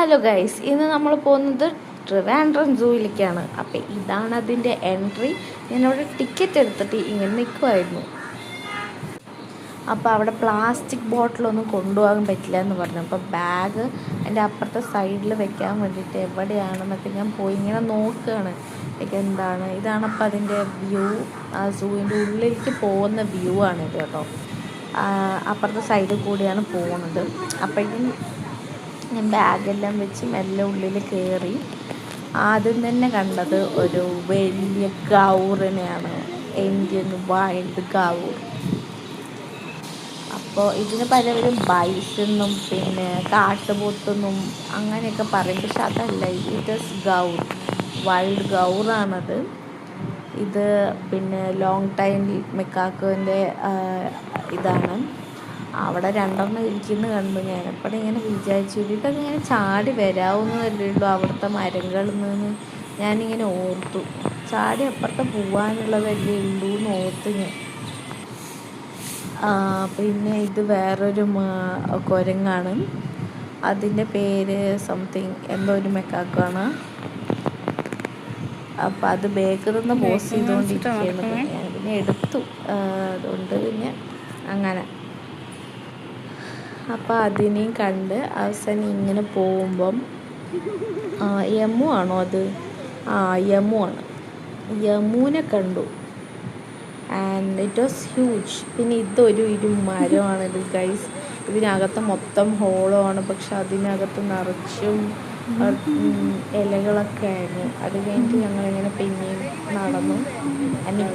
Hello guys, ഇന്ന് നമ്മൾ പോകുന്നത് ട്രിവാൻഡ്രം സൂയിലേക്കാണ്. അപ്പം ഇതാണ് അതിൻ്റെ എൻട്രി. ഞാനവിടെ ടിക്കറ്റ് എടുത്തിട്ട് ഇങ്ങനെ നിൽക്കുമായിരുന്നു. അപ്പോൾ അവിടെ പ്ലാസ്റ്റിക് ബോട്ടിലൊന്നും കൊണ്ടുപോകാൻ പറ്റില്ല എന്ന് പറഞ്ഞു. അപ്പോൾ ബാഗ് എൻ്റെ അപ്പുറത്തെ സൈഡിൽ വെക്കാൻ വേണ്ടിയിട്ട് എവിടെയാണെന്നൊക്കെ ഞാൻ പോയി ഇങ്ങനെ നോക്കുകയാണ്. എന്താണ് ഇതാണ്. അപ്പോൾ അതിൻ്റെ വ്യൂ, ആ സൂവിൻ്റെ ഉള്ളിലേക്ക് പോകുന്ന വ്യൂ ആണിത് കേട്ടോ. അപ്പുറത്തെ സൈഡിൽ കൂടിയാണ് പോകുന്നത്. അപ്പോഴേക്കും ഞാൻ ബാഗെല്ലാം വെച്ച് മെല്ലെ ഉള്ളിൽ കയറി. ആദ്യം തന്നെ കണ്ടത് ഒരു വലിയ ഗൗറിനെയാണ്, ഇന്ത്യൻ വൈൽഡ് ഗൗർ. അപ്പോൾ ഇതിന് പലവരും ബൈസെന്നും പിന്നെ കാട്ടുപോത്തെന്നും അങ്ങനെയൊക്കെ പറയും. പക്ഷെ അതല്ല, ഇത് ഗൗർ, വൈൽഡ് ഗൗറാണത്. ഇത് പിന്നെ ലോങ് ടൈം മെക്കാക്കോൻ്റെ ഇതാണ്. അവിടെ രണ്ടെണ്ണം ഇരിക്കുന്നു കണ്ടു. ഞാനപ്പോഴും ഇങ്ങനെ വിചാരിച്ചു, ഇതൊക്കെ ഇങ്ങനെ ചാടി വരാവുന്നതല്ലേ ഉള്ളൂ അവിടുത്തെ മരങ്ങളിൽ നിന്ന്. ഞാനിങ്ങനെ ഓർത്തു, ചാടി അപ്പുറത്ത് പോകാനുള്ളതല്ലേ ഉള്ളൂ എന്ന് ഓർത്തു ഞാൻ. പിന്നെ ഇത് വേറൊരു കുരങ്ങാണ്. അതിൻ്റെ പേര് സംതിങ് എന്തോ ഒരു മെക്കാക്കാണ്. അപ്പം അത് ബേക്കിൽ നിന്ന് പോസ്റ്റ് ചെയ്തുകൊണ്ടിരിക്കുകയാണ്. ഞാൻ പിന്നെ എടുത്തു. അതുകൊണ്ട് പിന്നെ അങ്ങനെ അപ്പോൾ അതിനെയും കണ്ട് അവസാനം ഇങ്ങനെ പോകുമ്പം യമു ആണോ അത്? യമു ആണ്. യമുവിനെ കണ്ടു. And it was huge. പിന്നെ ഇതൊരു മരമാണിത് ഗൈസ്. ഇതിനകത്ത് മൊത്തം ഹോളമാണ്, പക്ഷെ അതിനകത്ത് നിറച്ചും ഇലകളൊക്കെ ആയിരുന്നു. അത് കഴിഞ്ഞിട്ട് ഞങ്ങളിങ്ങനെ പിന്നെയും നടന്നു.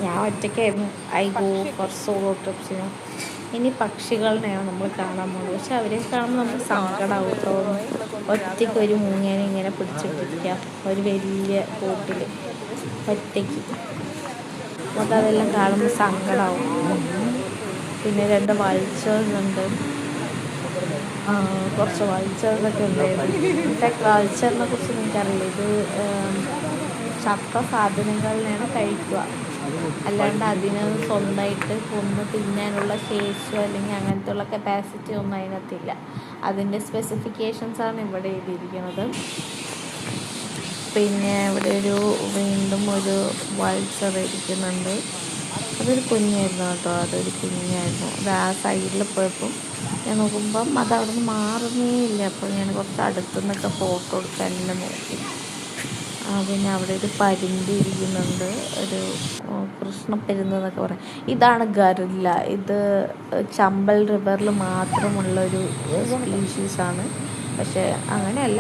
ഞാൻ ഒറ്റയ്ക്കായിരുന്നു. ഐ ഗോ ഫോർ സോളോ ട്രിപ്സിന്. ഇനി പക്ഷികളിനെയാണ് നമ്മൾ കാണാൻ പോകുന്നത്. പക്ഷെ അവരെ കാണുമ്പോൾ നമുക്ക് സങ്കടമാവും. തോന്നും ഒറ്റയ്ക്ക് ഒരു മൂങ്ങേനെ ഇങ്ങനെ പിടിച്ചിട്ടിരിക്കാം ഒരു വലിയ കൂട്ടിൽ ഒറ്റയ്ക്ക്. നമുക്ക് അതെല്ലാം കാണുമ്പോൾ സങ്കടമാവും. പിന്നെ 2 വൾച്ചേഴ്സുണ്ട്. കുറച്ച് വൾച്ചേഴ്സൊക്കെ ഉണ്ടായിരുന്നു. ഇൻഫാക്ട് വൾച്ചറിനെ കുറിച്ച് എനിക്കറിയില്ല. ഇത് ചത്ത സാധനങ്ങളിനെയാണ് കഴിക്കുക, അല്ലാണ്ട് അതിന് സ്വന്തമായിട്ട് കൊന്ന് തിന്നാനുള്ള ശേഷിയോ അല്ലെങ്കിൽ അങ്ങനത്തെ ഉള്ള കപ്പാസിറ്റി ഒന്നും അതിനകത്തില്ല. അതിൻ്റെ സ്പെസിഫിക്കേഷൻസാണ് ഇവിടെ എഴുതിയിരിക്കുന്നത്. പിന്നെ ഇവിടെ വീണ്ടും ഒരു വൾച്ചർ ഇരിക്കുന്നുണ്ട്. അതൊരു കുഞ്ഞായിരുന്നു കേട്ടോ, അതൊരു കുഞ്ഞായിരുന്നു. അത് ആ സൈഡിൽ പോയപ്പം ഞാൻ നോക്കുമ്പം അത് അവിടെ നിന്ന് മാറുന്നേ ഇല്ല. അപ്പോൾ ഞാൻ കുറച്ച് അടുത്തുനിന്നൊക്കെ ഫോട്ടോ എടുക്കാനെല്ലാം നോക്കി. പിന്നെ അവിടെ ഒരു പരുന്ത് ഇരിക്കുന്നുണ്ട്, ഒരു കൃഷ്ണപ്പരുന്തെന്നൊക്കെ പറയാം. ഇതാണ് ഗറില്ല. ഇത് ചമ്പൽ റിവറിൽ മാത്രമുള്ളൊരു സ്പീഷീസാണ്. പക്ഷേ അങ്ങനെയല്ല.